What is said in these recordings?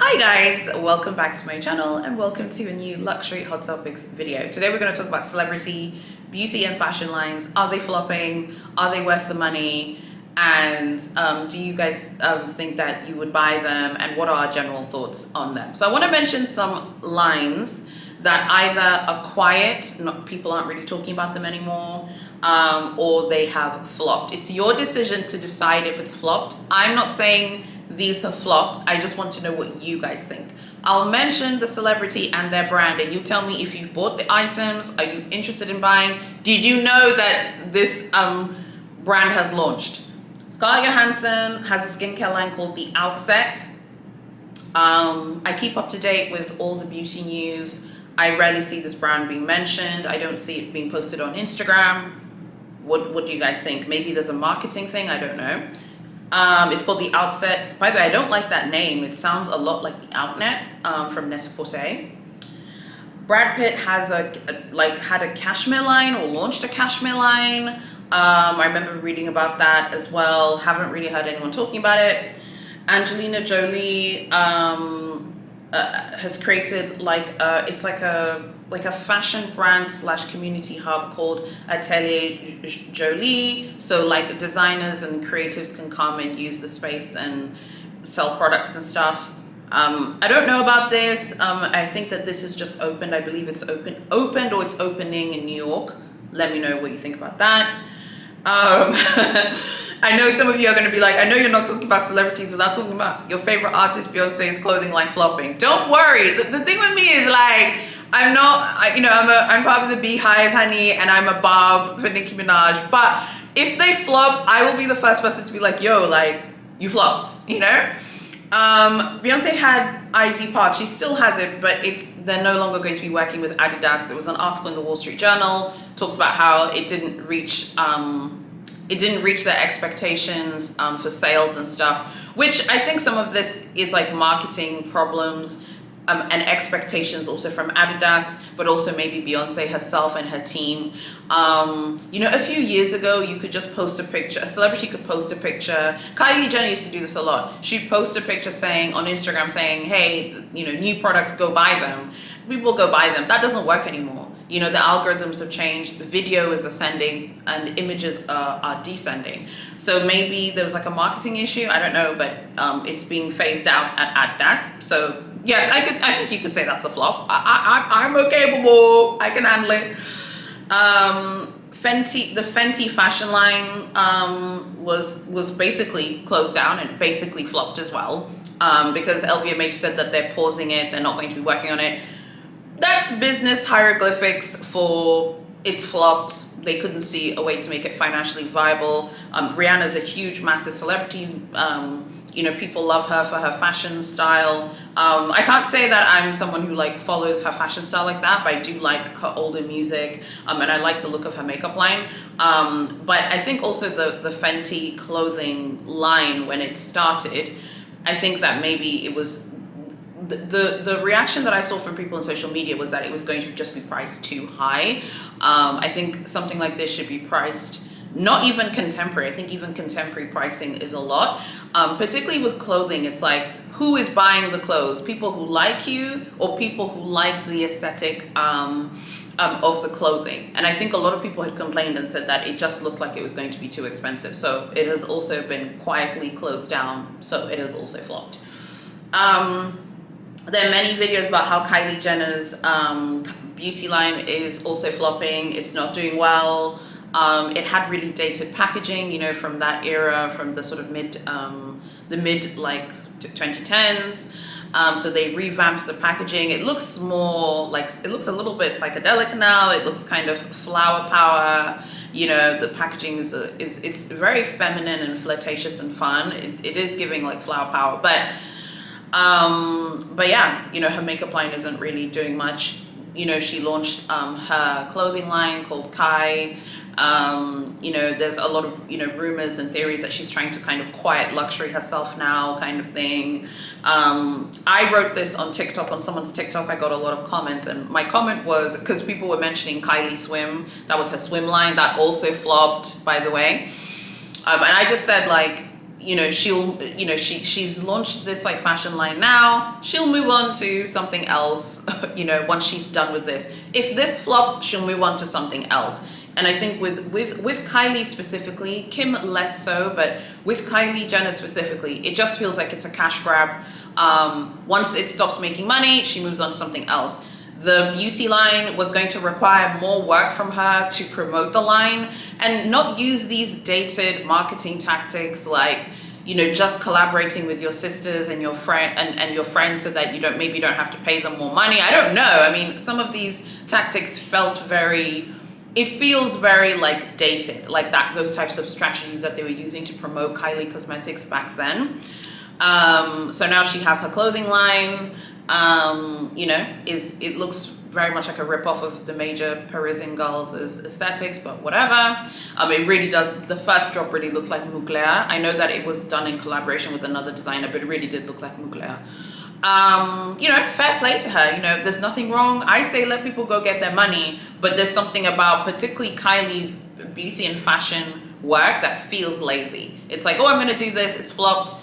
Hi guys, welcome back to my channel and welcome to a new luxury hot topics video. Today we're going to talk about celebrity, beauty and fashion lines. Are they flopping? Are they worth the money? And do you guys think that you would buy them? And what are our general thoughts on them? So I want to mention some lines that either are quiet, people aren't really talking about them anymore, or they have flopped. It's your decision to decide if it's flopped. I'm not saying these have flopped. I just want to know what you guys think. I'll mention the celebrity and their brand and you tell me if you've bought the items. Are you interested in buying? Did you know that this brand had launched? Scarlett Johansson has a skincare line called The Outset. I keep up to date with all the beauty news. I rarely see this brand being mentioned. I don't see it being posted on Instagram. What do you guys think? Maybe there's a marketing thing, I don't know. It's called The Outset. By the way, I don't like that name. It sounds a lot like The Outnet from Net-a-Porter. Brad Pitt has had a cashmere line or launched a cashmere line. I remember reading about that as well. Haven't really heard anyone talking about it. Angelina Jolie has created it's like a fashion brand / community hub called Atelier Jolie. So like designers and creatives can come and use the space and sell products and stuff. I don't know about this. I think that this is just opened. I believe it's opened or it's opening in New York. Let me know what you think about that. I know some of you are going to be like, I know you're not talking about celebrities without talking about your favorite artist Beyonce's clothing line flopping. Don't worry. The thing with me is like, I'm part of the Beehive, honey, and I'm a Bob for Nicki Minaj. But if they flop, I will be the first person to be like, yo, like, you flopped, you know? Beyonce had Ivy Park. She still has it, but they're no longer going to be working with Adidas. There was an article in the Wall Street Journal talked about how it didn't reach their expectations for sales and stuff, which I think some of this is like marketing problems and expectations also from Adidas, but also maybe Beyonce herself and her team. A few years ago, you could just post a picture. A celebrity could post a picture. Kylie Jenner used to do this a lot. She'd post a picture on Instagram saying, hey, new products, go buy them. People go buy them. That doesn't work anymore. The algorithms have changed. Video is ascending and images are descending. So maybe there was like a marketing issue. I don't know, but it's being phased out at Adidas. So yes, I think you could say that's a flop. I'm capable. I can handle it. The Fenty fashion line was basically closed down and basically flopped as well, because LVMH said that they're pausing it. They're not going to be working on it. That's business hieroglyphics for it's flopped. They couldn't see a way to make it financially viable. Rihanna's a huge, massive celebrity. People love her for her fashion style. I can't say that I'm someone who follows her fashion style like that, but I do like her older music, and I like the look of her makeup line. But I think also the Fenty clothing line, when it started, I think that maybe it was the reaction that I saw from people on social media was that it was going to just be priced too high. I think something like this should be priced not even contemporary. I think even contemporary pricing is a lot. Particularly with clothing, it's like, who is buying the clothes? People who like you or people who like the aesthetic of the clothing? And I think a lot of people had complained and said that it just looked like it was going to be too expensive. So it has also been quietly closed down. So it has also flopped. There are many videos about how Kylie Jenner's beauty line is also flopping. It's not doing well. It had really dated packaging, from that era, from the sort of mid 2010s. So they revamped the packaging. It looks more it looks a little bit psychedelic now. It looks kind of flower power. The packaging it's very feminine and flirtatious and fun. It is giving flower power, but yeah, her makeup line isn't really doing much. She launched her clothing line called Kai. There's a lot of rumors and theories that she's trying to kind of quiet luxury herself now, kind of thing. I wrote this on TikTok, on someone's TikTok. I got a lot of comments, and my comment was, because people were mentioning Kylie Swim, that was her swim line, that also flopped, by the way. And I just said, she's launched this like fashion line now. She'll move on to something else, once she's done with this. If this flops, she'll move on to something else. And I think with Kylie specifically, Kim less so, but with Kylie Jenner specifically, it just feels like it's a cash grab. Once it stops making money, she moves on to something else. The beauty line was going to require more work from her to promote the line and not use these dated marketing tactics like, just collaborating with your sisters and your friend and your friends so that you don't have to pay them more money. I don't know. I mean, some of these tactics it feels very like dated, like those types of strategies that they were using to promote Kylie Cosmetics back then. So now she has her clothing line. It looks very much like a rip-off of the major Parisian girls' aesthetics, but whatever. It really does. The first drop really looked like Mugler. I know that it was done in collaboration with another designer, but it really did look like Mugler. Fair play to her. There's nothing wrong. I say let people go get their money, but there's something about particularly Kylie's beauty and fashion work that feels lazy. It's like, oh, I'm going to do this. It's flopped.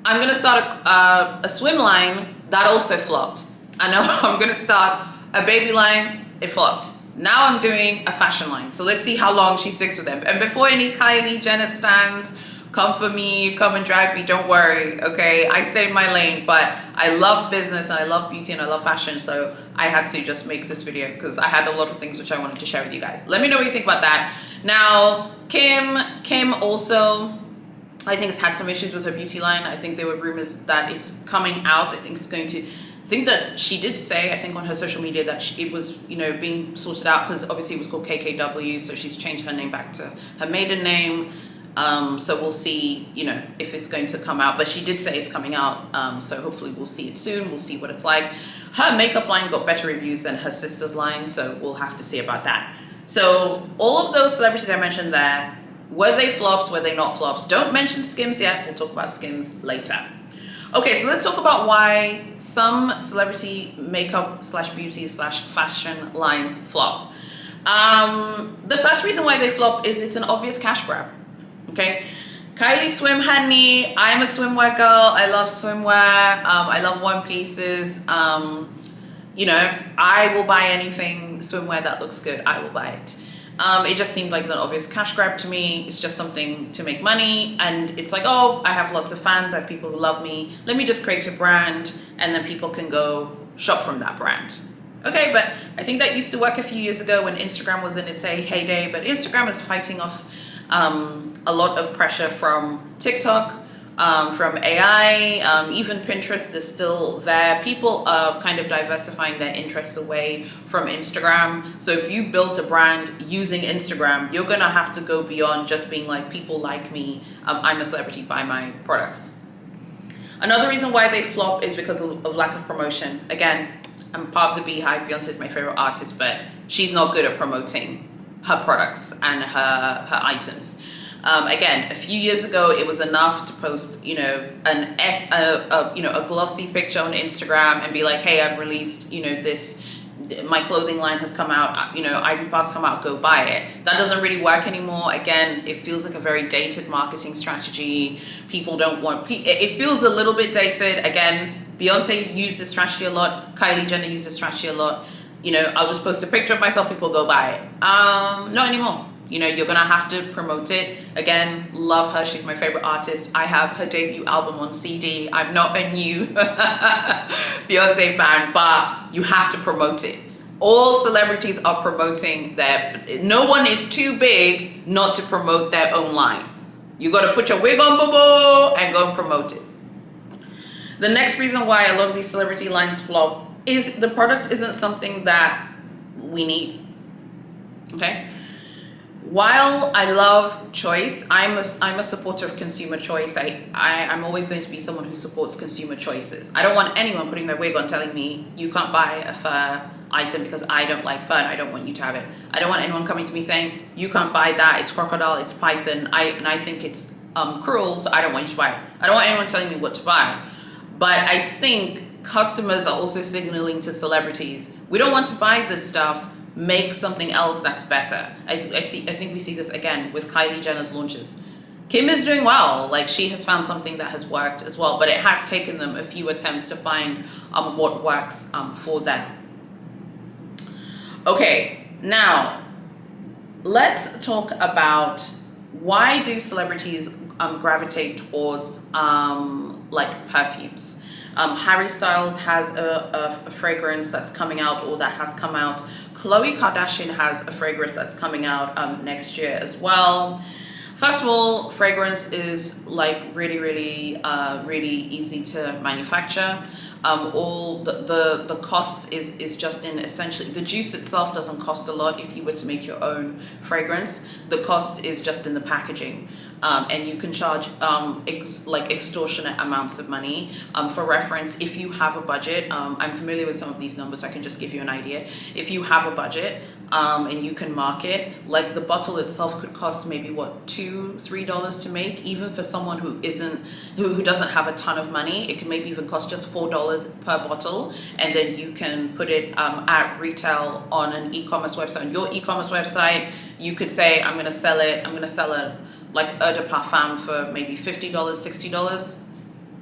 I'm going to start a swim line. That also flopped. I know I'm going to start a baby line. It flopped. Now I'm doing a fashion line. So let's see how long she sticks with them. And before any Kylie Jenner stands come for me, come and drag me, don't worry, okay? I stay in my lane, but I love business and I love beauty and I love fashion, so I had to just make this video because I had a lot of things which I wanted to share with you guys. Let me know what you think about that. Now, Kim also, I think, has had some issues with her beauty line. I think there were rumors that it's coming out. I think that she did say, I think on her social media, that it was, being sorted out because obviously it was called KKW, so she's changed her name back to her maiden name. So we'll see, if it's going to come out, but she did say it's coming out. So hopefully we'll see it soon. We'll see what it's like. Her makeup line got better reviews than her sister's line, so we'll have to see about that. So all of those celebrities I mentioned there, were they flops? Were they not flops? Don't mention Skims yet. We'll talk about Skims later. Okay, so let's talk about why some celebrity makeup / beauty / fashion lines flop. The first reason why they flop is it's an obvious cash grab. Okay, Kylie swim honey. I'm a swimwear girl. I love swimwear. I love one pieces. I will buy anything swimwear that looks good. I will buy it. It just seemed like an obvious cash grab to me. It's just something to make money, and it's like, oh, I have lots of fans. I have people who love me. Let me just create a brand, and then people can go shop from that brand. Okay, but I think that used to work a few years ago when Instagram was in its heyday, but Instagram is fighting off a lot of pressure from TikTok, from AI, even Pinterest is still there. People are kind of diversifying their interests away from Instagram. So if you built a brand using Instagram, you're gonna have to go beyond just being like, people like me, I'm a celebrity, buy my products. Another reason why they flop is because of lack of promotion. Again, I'm part of the Beehive. Beyonce is my favorite artist, but she's not good at promoting her products and her items. Again, a few years ago, it was enough to post, a glossy picture on Instagram and be like, hey, I've released, my clothing line has come out, Ivy Park's come out, go buy it. That doesn't really work anymore. Again, it feels like a very dated marketing strategy. People don't want, it feels a little bit dated. Again, Beyonce used this strategy a lot. Kylie Jenner used this strategy a lot. I'll just post a picture of myself, people go buy it. Not anymore. You're gonna have to promote it. Again, love her, she's my favorite artist. I have her debut album on CD. I'm not a new Beyonce fan, but you have to promote it. All celebrities are promoting no one is too big not to promote their own line. You gotta put your wig on, boo-boo, and go and promote it. The next reason why a lot of these celebrity lines flop is the product isn't something that we need, okay? While I love choice, I'm a supporter of consumer choice. I'm always going to be someone who supports consumer choices. I don't want anyone putting their wig on telling me you can't buy a fur item because I don't like fur and I don't want you to have it. I don't want anyone coming to me saying you can't buy that, it's crocodile, it's python, and I think it's cruel, so I don't want you to buy it. I don't want anyone telling me what to buy. But I think customers are also signaling to celebrities, we don't want to buy this stuff, make something else that's better. I think we see this again with Kylie Jenner's launches. Kim is doing well. Like, she has found something that has worked as well, but it has taken them a few attempts to find what works for them. Okay, now let's talk about why do celebrities gravitate towards like perfumes. Harry Styles has a fragrance that's coming out, or that has come out. Khloe Kardashian has a fragrance that's coming out next year as well. First of all, fragrance is like really easy to manufacture. All the cost is just in essentially the juice itself doesn't cost a lot if you were to make your own fragrance. The cost is just in the packaging. And you can charge like extortionate amounts of money. For reference, if you have a budget, I'm familiar with some of these numbers, so I can just give you an idea. If you have a budget and you can market, like the bottle itself could cost maybe what, $2-3 to make. Even for someone who doesn't have a ton of money, it can maybe even cost just $4 per bottle, and then you can put it at retail on an e-commerce website. On your e-commerce website, you could say, I'm gonna sell a like eau de parfum for maybe $50, $60,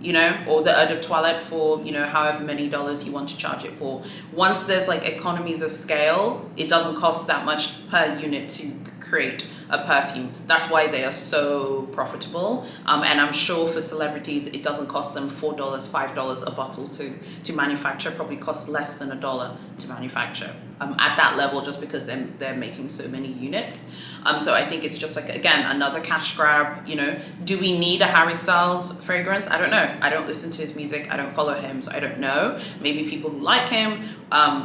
you know, or the eau de toilette for, you know, however many dollars you want to charge it for. Once there's like economies of scale, it doesn't cost that much per unit to create a perfume. That's why they are so profitable. And I'm sure for celebrities, it doesn't cost them $4, $5 a bottle to manufacture. Probably costs less than $1 to manufacture at that level, just because they're making so many units. So I think it's just like, again, another cash grab. You know, do we need a Harry Styles fragrance? I don't know. I don't listen to his music. I don't follow him, so I don't know. Maybe people who like him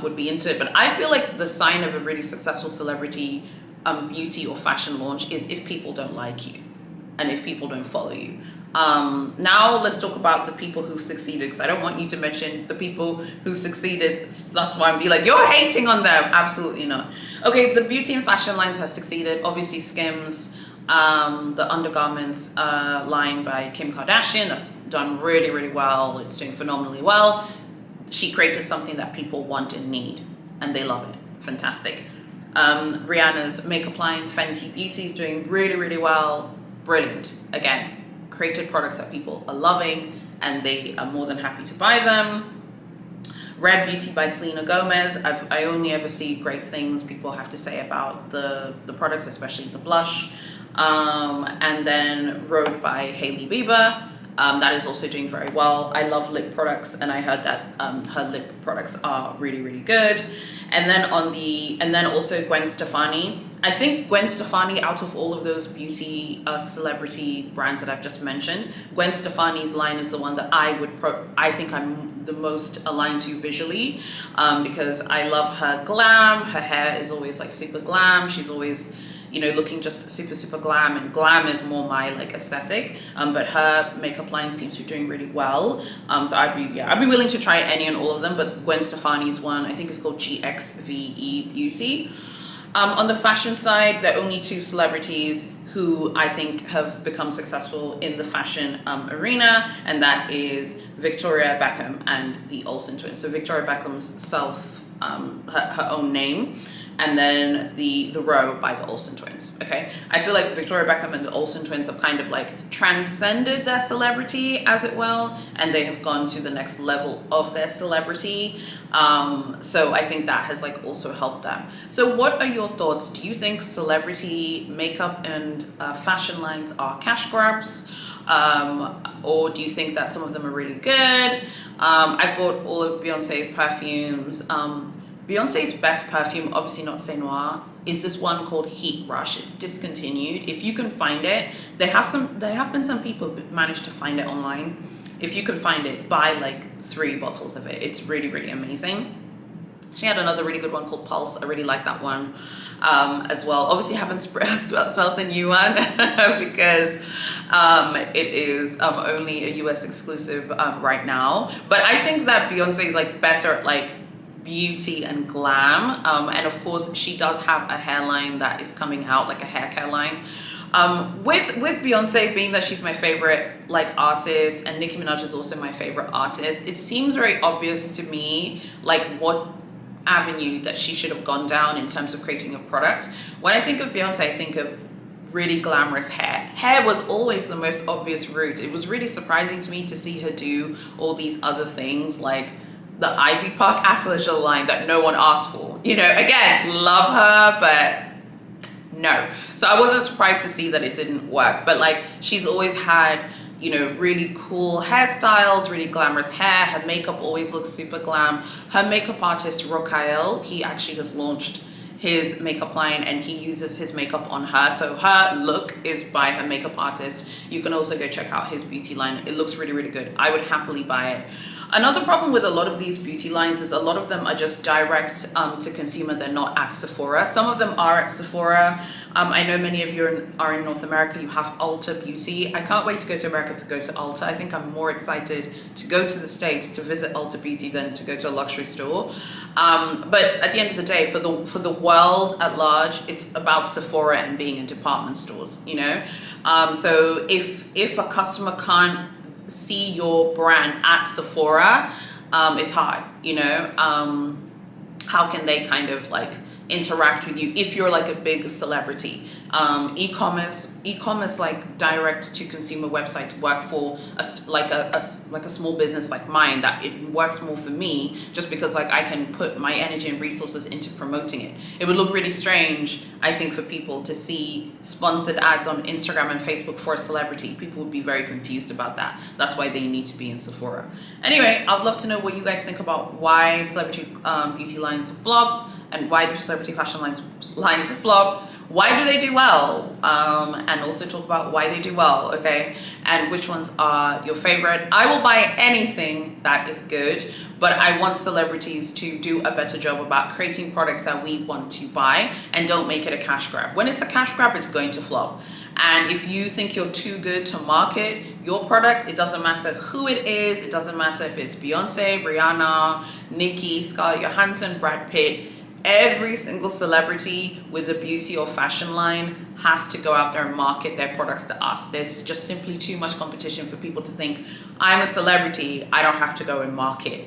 would be into it. But I feel like the sign of a really successful celebrity beauty or fashion launch is if people don't like you and if people don't follow you. Now let's talk about the people who succeeded, because I don't want you to mention the people who succeeded. That's why I'm be like, you're hating on them. Absolutely not. Okay, the beauty and fashion lines have succeeded. Obviously Skims, the undergarments line by Kim Kardashian, that's done really well. It's doing phenomenally well. She created something that people want and need, and they love it. Fantastic. Rihanna's makeup line, Fenty Beauty, is doing really well. Brilliant. Again, created products that people are loving and they are more than happy to buy them. Red Beauty by Selena Gomez. I only ever see great things people have to say about the products, especially the blush. And then Rogue by Hailey Bieber. That is also doing very well. I love lip products, and I heard that her lip products are really good. And then also Gwen Stefani. I think Gwen Stefani, out of all of those beauty celebrity brands that I've just mentioned, Gwen Stefani's line is the one that I think I'm the most aligned to visually, because I love her glam. Her hair is always like super glam. She's always, you know, looking just super glam, and glam is more my like aesthetic. But her makeup line seems to be doing really well. So I'd be willing to try any and all of them, but Gwen Stefani's one, I think it's called GXVE Beauty. On the fashion side, there are only two celebrities who I think have become successful in the fashion arena, and that is Victoria Beckham and the Olsen twins. So Victoria Beckham's her own name, and then the Row by the Olsen twins. Okay, I feel like Victoria Beckham and the Olsen twins have kind of like transcended their celebrity, as it will, and they have gone to the next level of their celebrity. So I think that has like also helped them. So what are your thoughts? Do you think celebrity makeup and fashion lines are cash grabs? Or do you think that some of them are really good? I bought all of Beyonce's perfumes. Beyonce's best perfume, obviously not Saint Noir, is this one called Heat Rush. It's discontinued. If you can find it, there have been some people who managed to find it online. If you can find it, buy like 3 bottles of it. It's really amazing. She had another really good one called Pulse. I really like that one as well. Obviously haven't smelled the new one because it is only a US exclusive right now. But I think that Beyonce is like better at like beauty and glam, and of course she does have a hairline that is coming out, like a hair care line. With Beyonce, being that she's my favorite like artist, and Nicki Minaj is also my favorite artist, it seems very obvious to me like what avenue that she should have gone down in terms of creating a product. When I think of Beyonce, I think of really glamorous hair. Hair was always the most obvious route. It was really surprising to me to see her do all these other things like the Ivy Park athleisure line that no one asked for. You know, again, love her, but no. So I wasn't surprised to see that it didn't work. But like, she's always had, you know, really cool hairstyles, really glamorous hair. Her makeup always looks super glam. Her makeup artist, Rokael, he actually has launched his makeup line and he uses his makeup on her. So her look is by her makeup artist. You can also go check out his beauty line. It looks really, really good. I would happily buy it. Another problem with a lot of these beauty lines is a lot of them are just direct to consumer. They're not at Sephora. Some of them are at Sephora. I know many of you are in North America. You have Ulta Beauty. I can't wait to go to America to go to Ulta. I think I'm more excited to go to the States to visit Ulta Beauty than to go to a luxury store. But at the end of the day, for the world at large, it's about Sephora and being in department stores, you know? So if a customer can't see your brand at Sephora, it's hard, you know? How can they kind of like interact with you if you're like a big celebrity? E-commerce like direct to consumer websites work for a small business like mine. That it works more for me just because like I can put my energy and resources into promoting it. It would look really strange, I think, for people to see sponsored ads on Instagram and Facebook for a celebrity. People would be very confused about that. That's why they need to be in Sephora. Anyway, I'd love to know what you guys think about why celebrity beauty lines flop and why do celebrity fashion lines flop. Why do they do well? And also talk about why they do well, okay? And which ones are your favorite. I will buy anything that is good, but I want celebrities to do a better job about creating products that we want to buy and don't make it a cash grab. When it's a cash grab, it's going to flop. And if you think you're too good to market your product, it doesn't matter who it is. It doesn't matter if it's Beyonce, Rihanna, Nicki, Scarlett Johansson, Brad Pitt. Every single celebrity with a beauty or fashion line has to go out there and market their products to us. There's just simply too much competition for people to think, I'm a celebrity, I don't have to go and market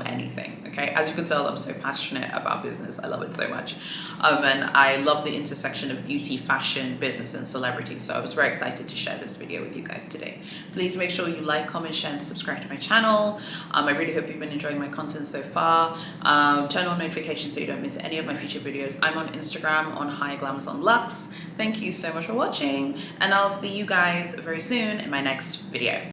anything, okay? As you can tell, I'm so passionate about business. I love it so much. And I love the intersection of beauty, fashion, business, and celebrity. So I was very excited to share this video with you guys today. Please make sure you like, comment, share, and subscribe to my channel. I really hope you've been enjoying my content so far. Turn on notifications so you don't miss any of my future videos. I'm on Instagram on Haya Glamazon Luxe. Thank you so much for watching, and I'll see you guys very soon in my next video.